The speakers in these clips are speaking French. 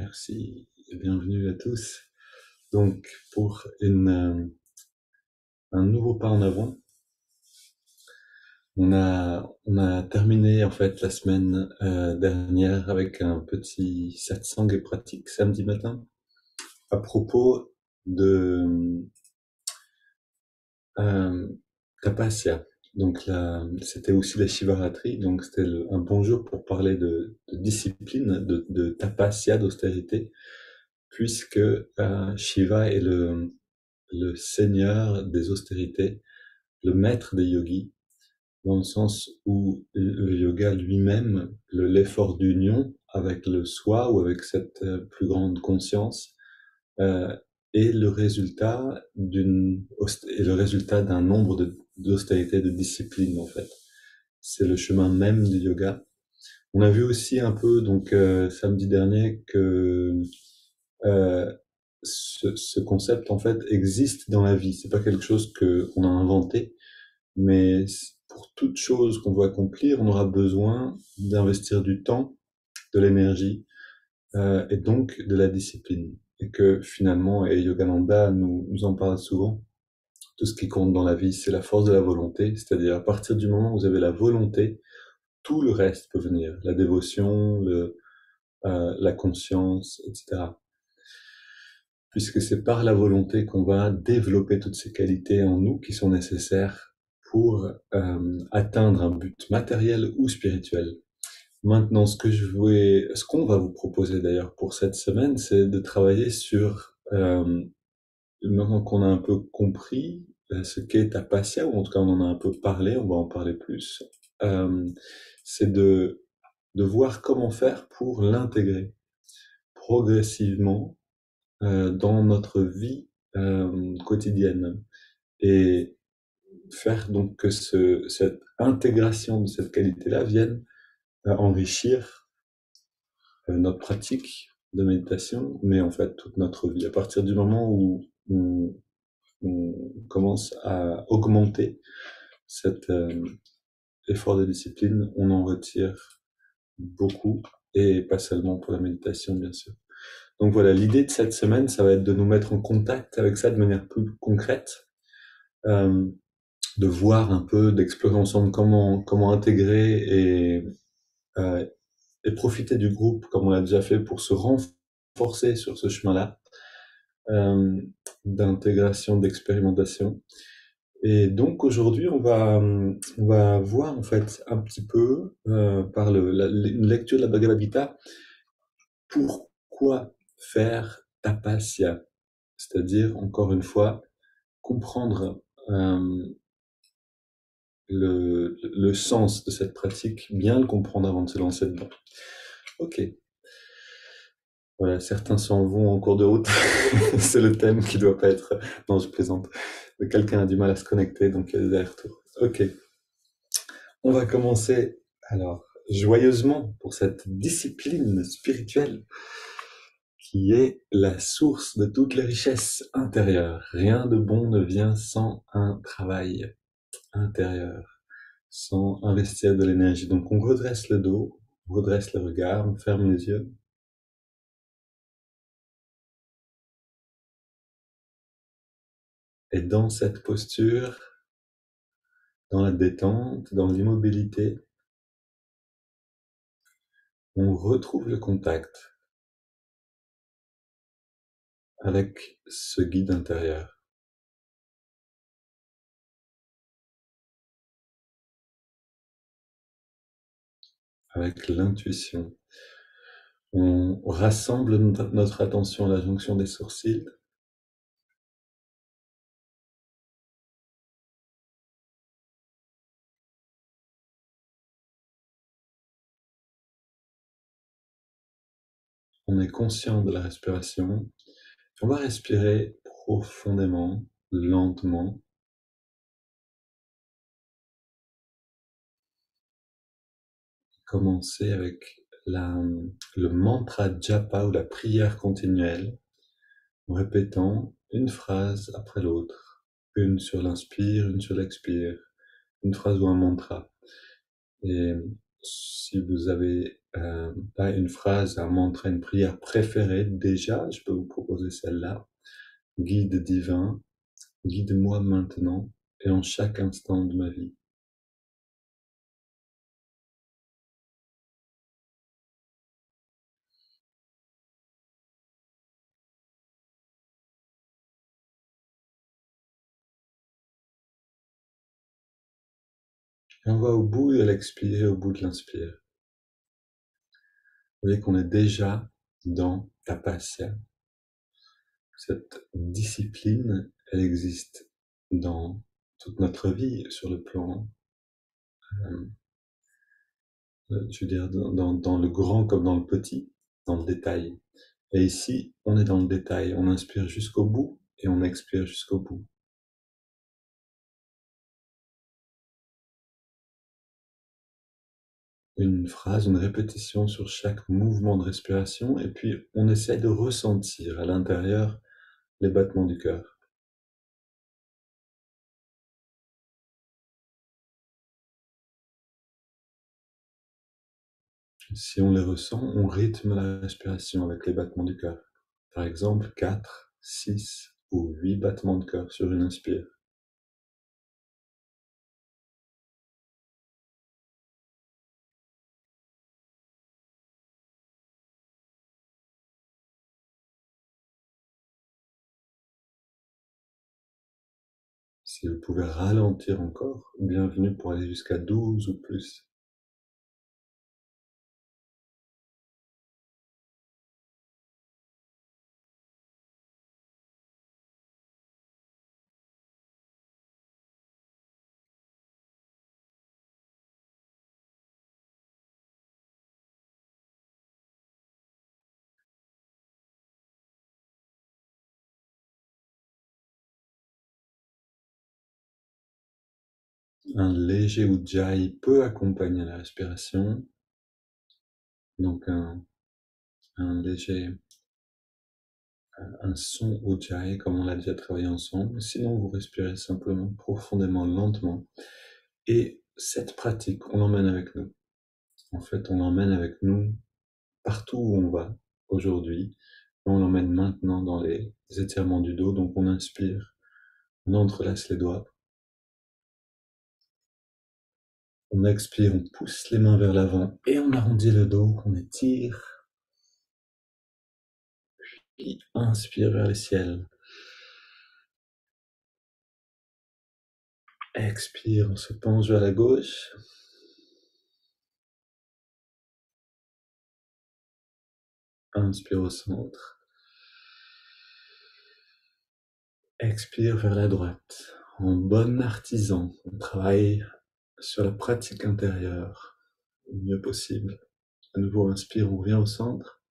Merci et bienvenue à tous. Donc, pour un nouveau pas en avant, on a terminé en fait la semaine dernière avec un petit satsang et pratique samedi matin à propos de euh, Tapasya. Donc là, c'était aussi la Shivaratri, donc c'était un bon jour pour parler de discipline, de Tapasya, d'austérité, puisque Shiva est le seigneur des austérités, le maître des yogis, dans le sens où le yoga lui-même, l'effort d'union avec le soi ou avec cette plus grande conscience, euh, est le résultat d'un nombre d'austérités, de disciplines en fait. C'est le chemin même du yoga. On a vu aussi un peu donc samedi dernier que euh, ce concept en fait existe dans la vie. C'est pas quelque chose que on a inventé, mais pour toute chose qu'on veut accomplir, on aura besoin d'investir du temps, de l'énergie et donc de la discipline. Et que finalement, et Yogananda nous en parle souvent, tout ce qui compte dans la vie, c'est la force de la volonté. C'est-à-dire à partir du moment où vous avez la volonté, tout le reste peut venir, la dévotion, la conscience, etc. Puisque c'est par la volonté qu'on va développer toutes ces qualités en nous qui sont nécessaires pour atteindre un but matériel ou spirituel. Maintenant, ce qu'on va vous proposer d'ailleurs pour cette semaine, c'est de travailler sur, maintenant qu'on a un peu compris ce qu'est Tapasya, ou en tout cas on en a un peu parlé, on va en parler plus, euh, c'est de voir comment faire pour l'intégrer progressivement dans notre vie quotidienne et faire donc que cette intégration de cette qualité-là vienne enrichir notre pratique de méditation, mais en fait toute notre vie. À partir du moment où on commence à augmenter cet effort de discipline, on en retire beaucoup, et pas seulement pour la méditation, bien sûr. Donc voilà, l'idée de cette semaine, ça va être de nous mettre en contact avec ça de manière plus concrète, euh, de voir un peu, d'explorer ensemble comment intégrer euh, et profiter du groupe comme on l'a déjà fait pour se renforcer sur ce chemin-là euh, d'intégration, d'expérimentation. Et donc aujourd'hui, on va voir en fait un petit peu par une lecture de la Bhagavad Gita pourquoi faire tapasya, c'est-à-dire encore une fois comprendre le sens de cette pratique, bien le comprendre avant de se lancer dedans. Ok. Voilà, certains s'en vont en cours de route. C'est le thème qui doit pas être. Non, je plaisante. Quelqu'un a du mal à se connecter, donc il y a des allers-retours. Ok. On va commencer alors joyeusement pour cette discipline spirituelle qui est la source de toutes les richesses intérieures. Rien de bon ne vient sans un travail intérieur, sans investir de l'énergie. Donc on redresse le dos, on redresse le regard, on ferme les yeux. Et dans cette posture, dans la détente, dans l'immobilité, on retrouve le contact avec ce guide intérieur, avec l'intuition. On rassemble notre attention à la jonction des sourcils. On est conscient de la respiration. On va respirer profondément, lentement. Commencer avec le mantra japa ou la prière continuelle, en répétant une phrase après l'autre, une sur l'inspire, une sur l'expire, une phrase ou un mantra. Et si vous avez pas une phrase, un mantra, une prière préférée, déjà, je peux vous proposer celle-là. Guide divin, guide-moi maintenant et en chaque instant de ma vie. Et on va au bout de l'expire, au bout de l'inspire. Vous voyez qu'on est déjà dans tapasya. Cette discipline, elle existe dans toute notre vie sur le plan, je veux dire, dans le grand comme dans le petit, dans le détail. Et ici, on est dans le détail. On inspire jusqu'au bout et on expire jusqu'au bout. Une phrase, une répétition sur chaque mouvement de respiration et puis on essaie de ressentir à l'intérieur les battements du cœur. Si on les ressent, on rythme la respiration avec les battements du cœur. Par exemple, 4, 6 ou 8 battements de cœur sur une inspire. Si vous pouvez ralentir encore, bienvenue pour aller jusqu'à 12 ou plus. Un léger ujjayi peut accompagner la respiration. Donc un léger, un son ujjayi comme on l'a déjà travaillé ensemble. Sinon, vous respirez simplement, profondément, lentement. Et cette pratique, on l'emmène avec nous. En fait, on l'emmène avec nous partout où on va aujourd'hui. On l'emmène maintenant dans les étirements du dos. Donc on inspire, on entrelace les doigts. On expire, on pousse les mains vers l'avant et on arrondit le dos, on étire. Puis inspire vers le ciel. Expire, on se penche vers la gauche. Inspire au centre. Expire vers la droite. En bon artisan, on travaille sur la pratique intérieure le mieux possible. À nouveau, inspire, on revient au centre.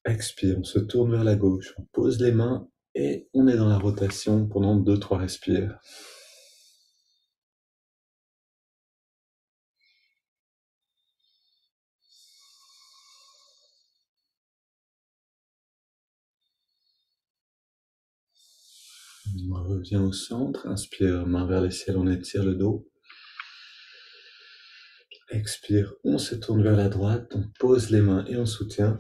Expire, on se tourne vers la gauche, on pose les mains et on est dans la rotation pendant 2-3 respires. On revient au centre, inspire, main vers le ciel, on étire le dos. Expire, on se tourne vers la droite, on pose les mains et on soutient.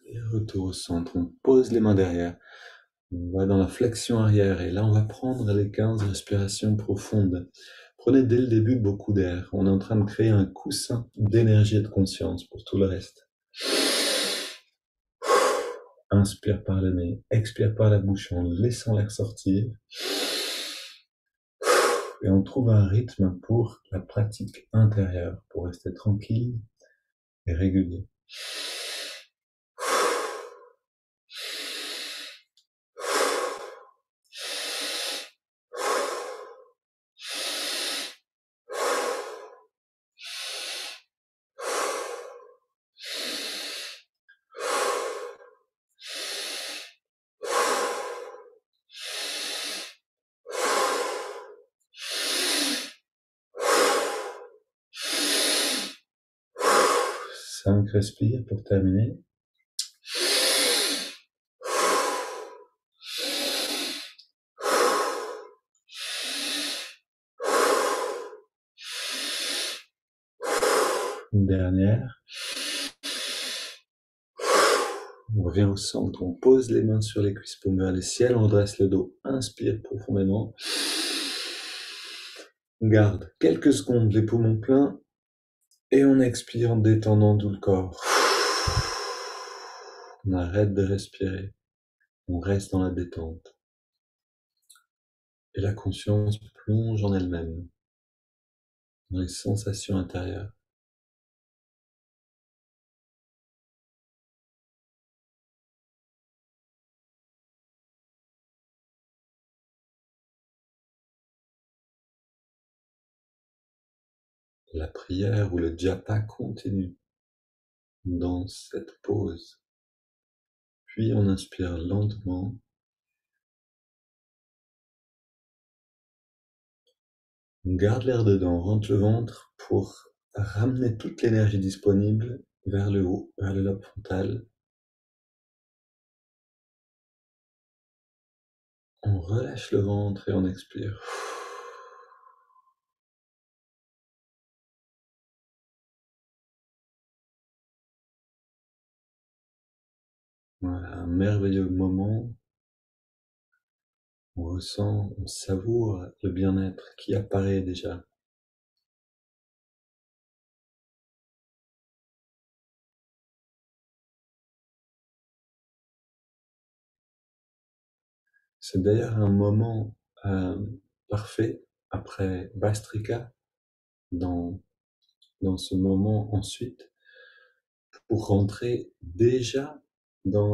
Et retour au centre, on pose les mains derrière. On va dans la flexion arrière et là on va prendre les 15 respirations profondes. Prenez dès le début beaucoup d'air. On est en train de créer un coussin d'énergie et de conscience pour tout le reste. Inspire par le nez, expire par la bouche en laissant l'air sortir. Et on trouve un rythme pour la pratique intérieure, pour rester tranquille et régulier. 5 respires pour terminer. Une dernière. On revient au centre, on pose les mains sur les cuisses, paumes vers le ciel, on dresse le dos, inspire profondément. On garde quelques secondes les poumons pleins et on expire en détendant tout le corps. On arrête de respirer, on reste dans la détente. Et la conscience plonge en elle-même, dans les sensations intérieures. La prière ou le japa continue dans cette pause. Puis on inspire lentement. On garde l'air dedans, on rentre le ventre pour ramener toute l'énergie disponible vers le haut, vers le lobe frontal. On relâche le ventre et on expire. Voilà, un merveilleux moment. On ressent, on savoure le bien-être qui apparaît déjà. C'est d'ailleurs un moment parfait après Bastrika, dans ce moment ensuite, pour rentrer déjà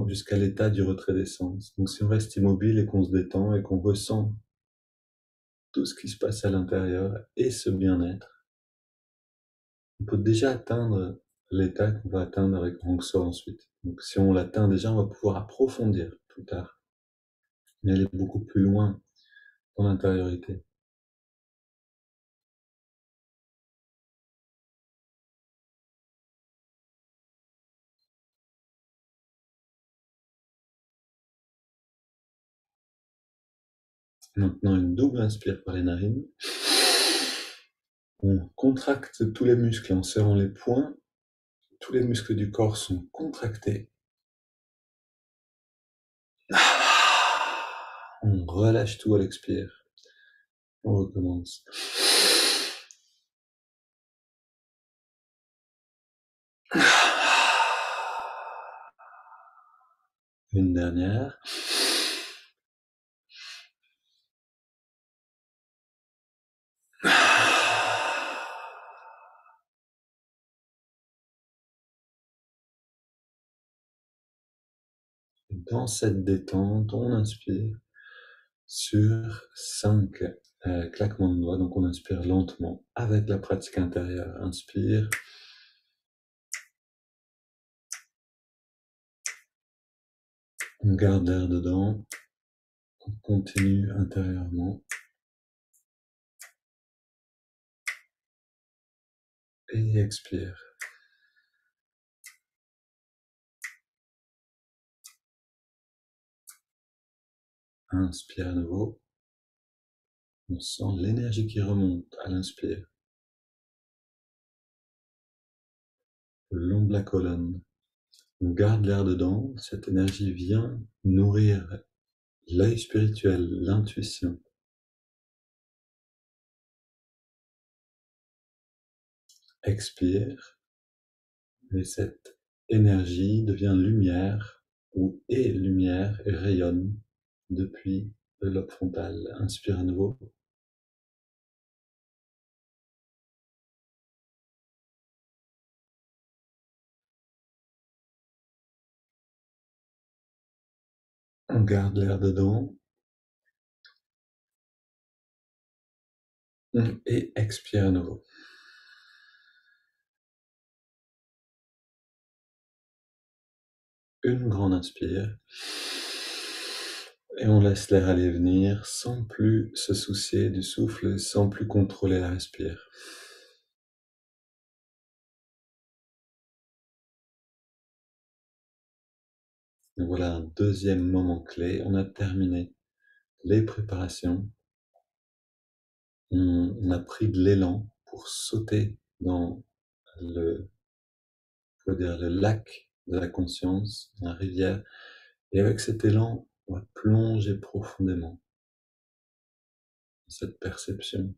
jusqu'à l'état du retrait d'essence. Donc si on reste immobile et qu'on se détend et qu'on ressent tout ce qui se passe à l'intérieur et ce bien-être, on peut déjà atteindre l'état qu'on va atteindre avec Rangso ensuite. Donc si on l'atteint déjà, on va pouvoir approfondir plus tard, mais aller beaucoup plus loin dans l'intériorité. Maintenant, une double inspire par les narines. On contracte tous les muscles en serrant les poings. Tous les muscles du corps sont contractés. On relâche tout à l'expire. On recommence. Une dernière. Dans cette détente, on inspire sur 5 claquements de doigts. Donc on inspire lentement avec la pratique intérieure. Inspire. On garde l'air dedans. On continue intérieurement. Et expire. Inspire à nouveau. On sent l'énergie qui remonte à l'inspire. Le long de la colonne. On garde l'air dedans. Cette énergie vient nourrir l'œil spirituel, l'intuition. Expire. Et cette énergie devient lumière, ou est lumière, et rayonne depuis le lobe frontal. Inspire à nouveau. On garde l'air dedans. Et expire à nouveau. Une grande inspire. Et on laisse l'air aller venir sans plus se soucier du souffle, sans plus contrôler la respire. Donc voilà un deuxième moment clé. On a terminé les préparations. On a pris de l'élan pour sauter dans le lac de la conscience, dans la rivière. Et avec cet élan, on va plonger profondément dans cette perception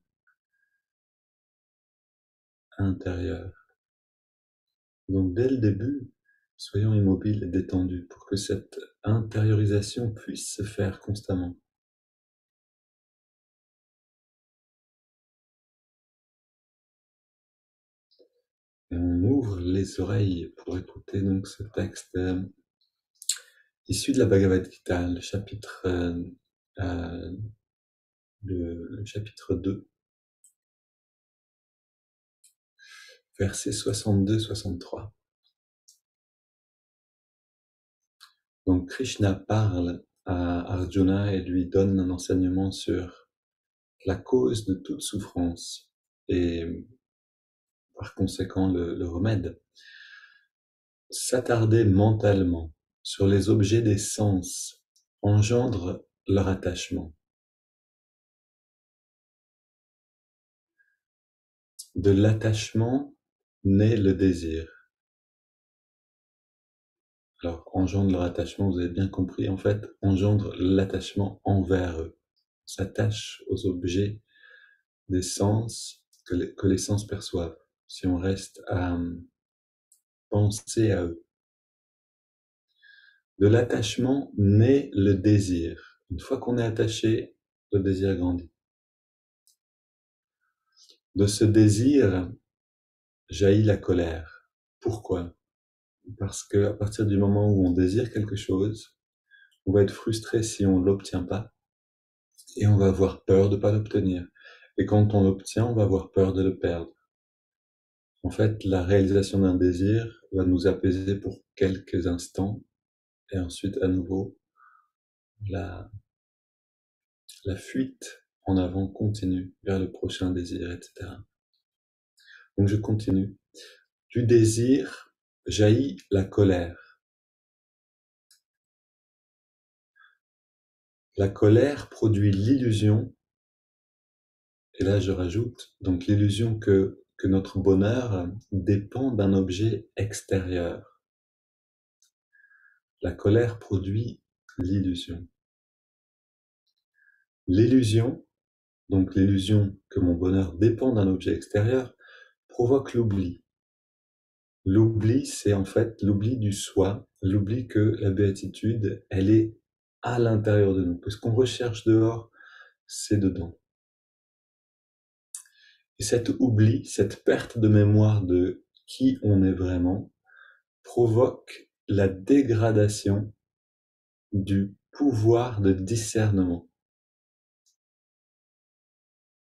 intérieure. Donc dès le début, soyons immobiles et détendus pour que cette intériorisation puisse se faire constamment. Et on ouvre les oreilles pour écouter donc ce texte issu de la Bhagavad Gita, le chapitre 2, versets 62-63. Donc Krishna parle à Arjuna et lui donne un enseignement sur la cause de toute souffrance et par conséquent le remède. S'attarder mentalement sur les objets des sens engendre leur attachement. De l'attachement naît le désir. Alors, engendre leur attachement, vous avez bien compris, en fait, engendre l'attachement envers eux. On s'attache aux objets des sens que les sens perçoivent. Si on reste à penser à eux. De l'attachement naît le désir. Une fois qu'on est attaché, le désir grandit. De ce désir jaillit la colère. Pourquoi? Parce qu'à partir du moment où on désire quelque chose, on va être frustré si on ne l'obtient pas et on va avoir peur de ne pas l'obtenir. Et quand on l'obtient, on va avoir peur de le perdre. En fait, la réalisation d'un désir va nous apaiser pour quelques instants et ensuite à nouveau la fuite en avant continue vers le prochain désir, etc. Donc je continue. Du désir jaillit la colère. La colère produit l'illusion, et là je rajoute, donc l'illusion que notre bonheur dépend d'un objet extérieur. La colère produit l'illusion. L'illusion, donc l'illusion que mon bonheur dépend d'un objet extérieur, provoque l'oubli. L'oubli, c'est en fait l'oubli du soi, l'oubli que la béatitude, elle est à l'intérieur de nous. Que ce qu'on recherche dehors, c'est dedans. Et cet oubli, cette perte de mémoire de qui on est vraiment, provoque la dégradation du pouvoir de discernement.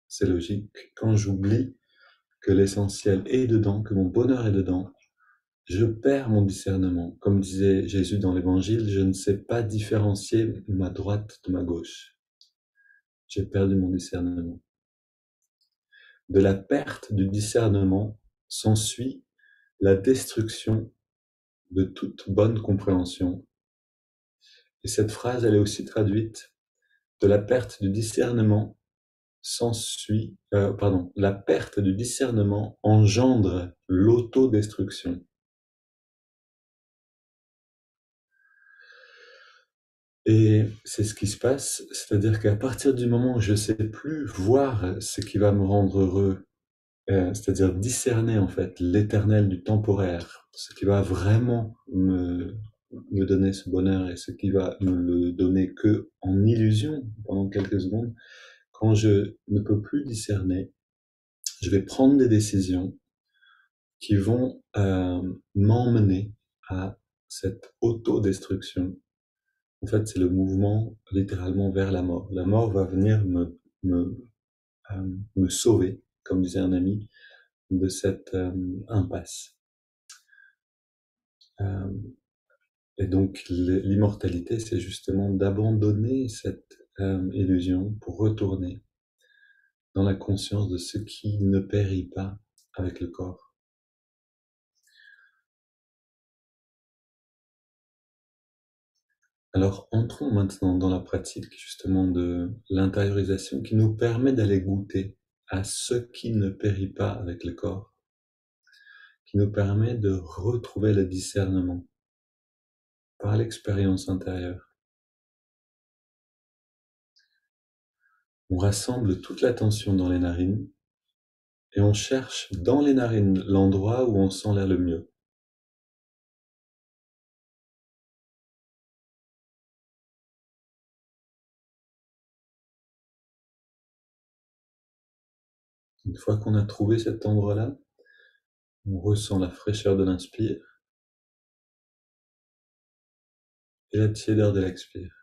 C'est logique. Quand j'oublie que l'essentiel est dedans, que mon bonheur est dedans, je perds mon discernement. Comme disait Jésus dans l'Évangile, je ne sais pas différencier ma droite de ma gauche. J'ai perdu mon discernement. De la perte du discernement s'ensuit la destruction de toute bonne compréhension. Et cette phrase, elle est aussi traduite de la perte du discernement s'ensuit, la perte du discernement engendre l'autodestruction. Et c'est ce qui se passe, c'est-à-dire qu'à partir du moment où je ne sais plus voir ce qui va me rendre heureux, c'est-à-dire discerner en fait l'éternel du temporaire, ce qui va vraiment me donner ce bonheur et ce qui va me le donner que en illusion pendant quelques secondes, quand je ne peux plus discerner, je vais prendre des décisions qui vont m'emmener à cette autodestruction. En fait, c'est le mouvement littéralement vers la mort. La mort va venir me sauver, comme disait un ami, de cette impasse. Et donc l'immortalité, c'est justement d'abandonner cette illusion pour retourner dans la conscience de ce qui ne périt pas avec le corps. Alors entrons maintenant dans la pratique justement de l'intériorisation qui nous permet d'aller goûter à ce qui ne périt pas avec le corps, qui nous permet de retrouver le discernement par l'expérience intérieure. On rassemble toute l'attention dans les narines et on cherche dans les narines l'endroit où on sent l'air le mieux. Une fois qu'on a trouvé cet endroit-là, on ressent la fraîcheur de l'inspire et la tiédeur de l'expire.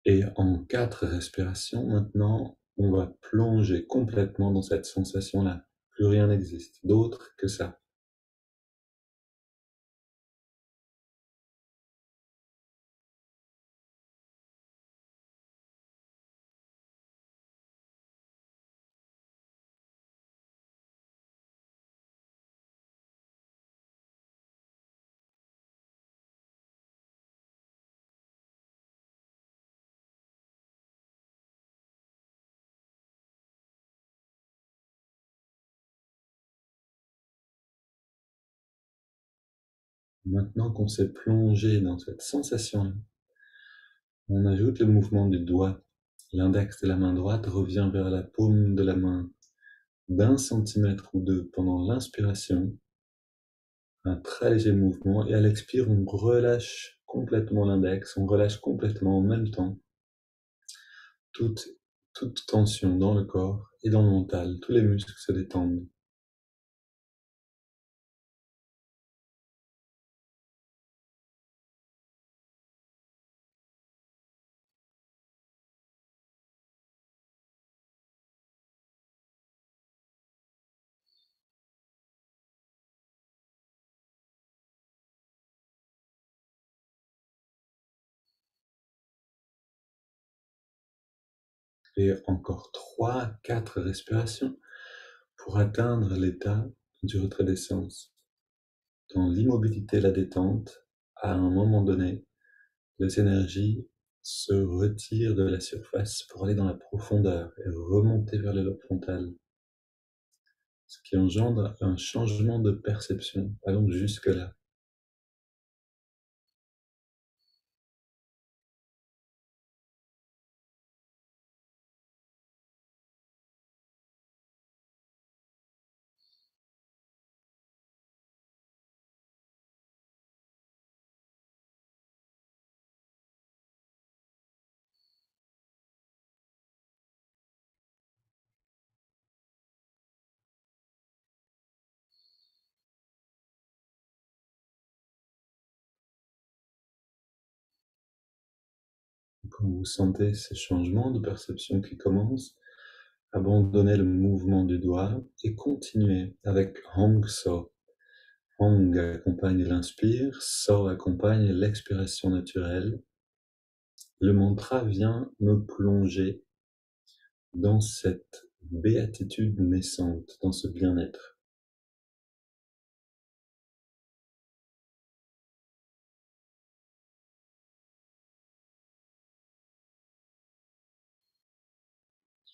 Et en 4 respirations, maintenant, on va plonger complètement dans cette sensation-là. Plus rien n'existe d'autre que ça. Maintenant qu'on s'est plongé dans cette sensation-là, on ajoute le mouvement du doigt. L'index de la main droite revient vers la paume de la main d'1 centimètre ou deux pendant l'inspiration, un très léger mouvement, et à l'expire, on relâche complètement l'index, on relâche complètement en même temps toute, toute tension dans le corps et dans le mental, tous les muscles se détendent. Et encore 3, 4 respirations pour atteindre l'état du retrait des sens. Dans l'immobilité et la détente, à un moment donné, les énergies se retirent de la surface pour aller dans la profondeur et remonter vers le lobe frontal, ce qui engendre un changement de perception. Allons jusque-là. Quand vous sentez ces changements de perception qui commencent, abandonnez le mouvement du doigt et continuez avec Hong So. Hong accompagne l'inspire, So accompagne l'expiration naturelle. Le mantra vient me plonger dans cette béatitude naissante, dans ce bien-être.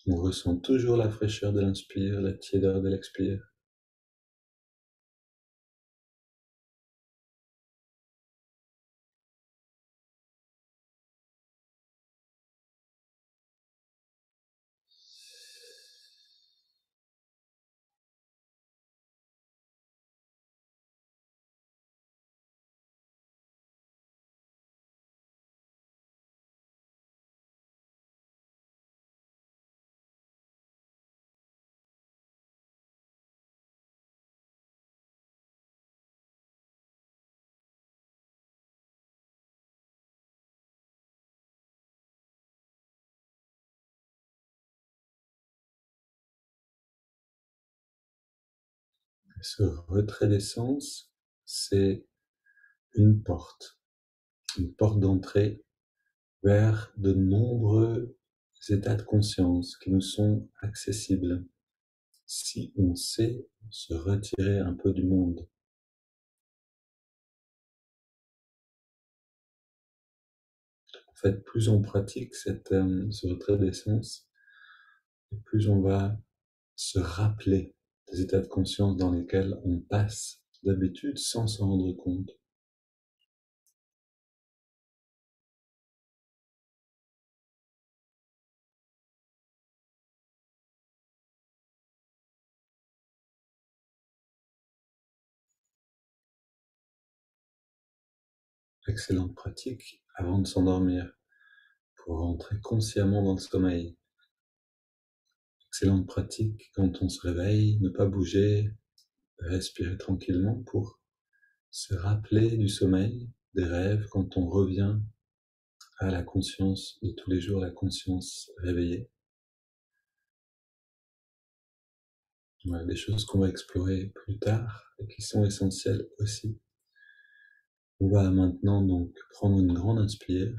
On ressent toujours la fraîcheur de l'inspire, la tiédeur de l'expire. Ce retrait des sens, c'est une porte. une porte d'entrée vers de nombreux états de conscience qui nous sont accessibles si on sait se retirer un peu du monde. En fait, plus on pratique ce retrait d'essence, et plus on va se rappeler des états de conscience dans lesquels on passe d'habitude sans s'en rendre compte. Excellente pratique avant de s'endormir pour rentrer consciemment dans le sommeil. Excellente pratique quand on se réveille, ne pas bouger, respirer tranquillement pour se rappeler du sommeil, des rêves quand on revient à la conscience de tous les jours, la conscience réveillée. Voilà, des choses qu'on va explorer plus tard et qui sont essentielles aussi. On va maintenant donc prendre une grande inspire,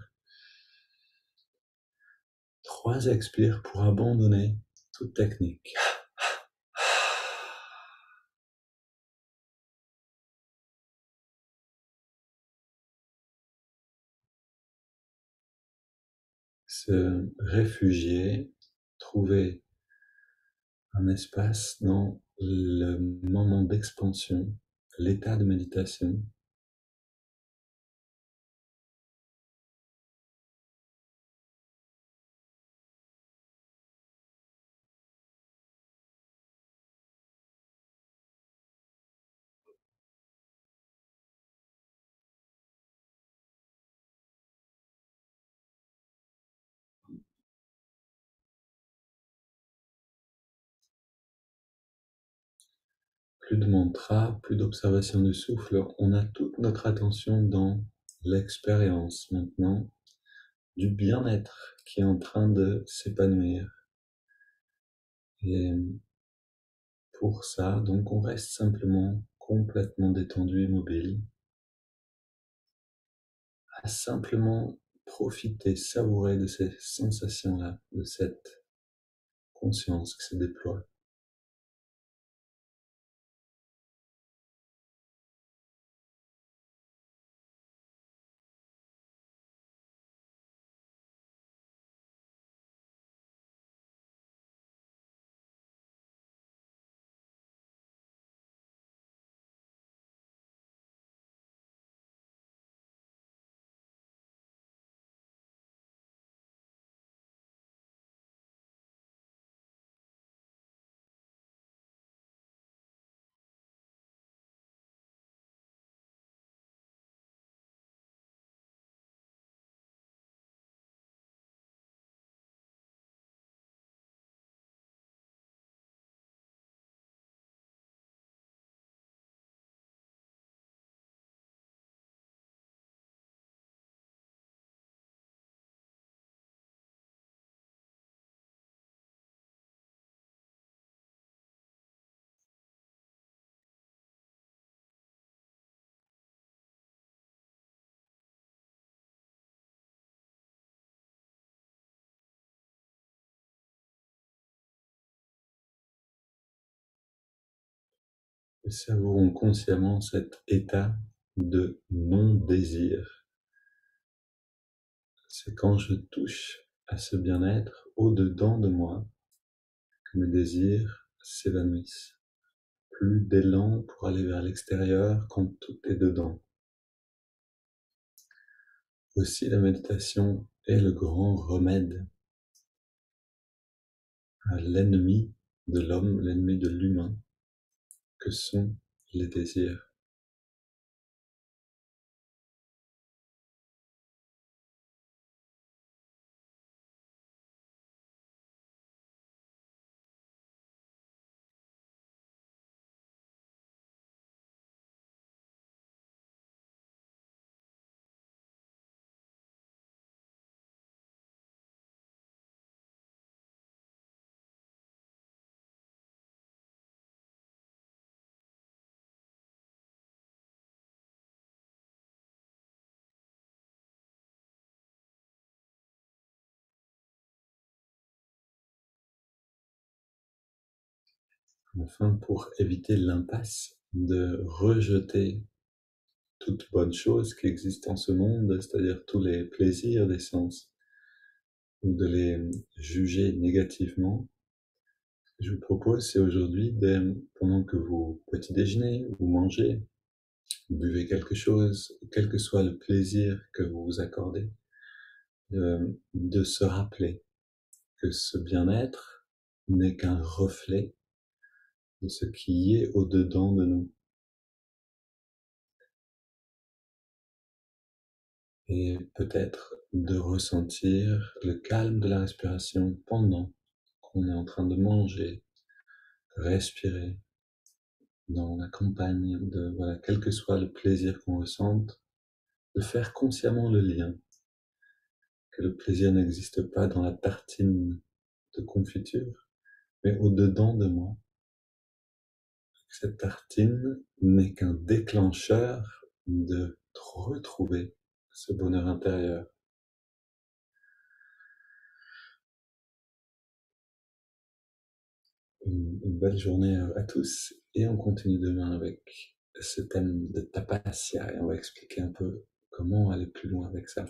3 expires pour abandonner toute technique. Se réfugier, trouver un espace dans le moment d'expansion, l'état de méditation. Plus de mantra, plus d'observation du souffle, on a toute notre attention dans l'expérience maintenant du bien-être qui est en train de s'épanouir. Et pour ça, donc on reste simplement complètement détendu et mobile, à simplement profiter, savourer de ces sensations-là, de cette conscience qui se déploie. Et savourons consciemment cet état de non-désir. C'est quand je touche à ce bien-être au-dedans de moi que mes désirs s'évanouissent. Plus d'élan pour aller vers l'extérieur quand tout est dedans. Aussi, la méditation est le grand remède à l'ennemi de l'homme, l'ennemi de l'humain, que sont les désirs. Enfin, pour éviter l'impasse de rejeter toute bonne chose qui existe en ce monde, c'est-à-dire tous les plaisirs des sens, ou de les juger négativement, ce que je vous propose, c'est aujourd'hui, pendant que vous petit déjeunez, vous mangez, vous buvez quelque chose, quel que soit le plaisir que vous vous accordez, de se rappeler que ce bien-être n'est qu'un reflet de ce qui est au-dedans de nous. Et peut-être de ressentir le calme de la respiration pendant qu'on est en train de manger, respirer dans la campagne, voilà, quel que soit le plaisir qu'on ressente, de faire consciemment le lien, que le plaisir n'existe pas dans la tartine de confiture, mais au-dedans de moi. Cette tartine n'est qu'un déclencheur de retrouver ce bonheur intérieur. Une belle journée à tous et on continue demain avec ce thème de tapasya et on va expliquer un peu comment aller plus loin avec ça.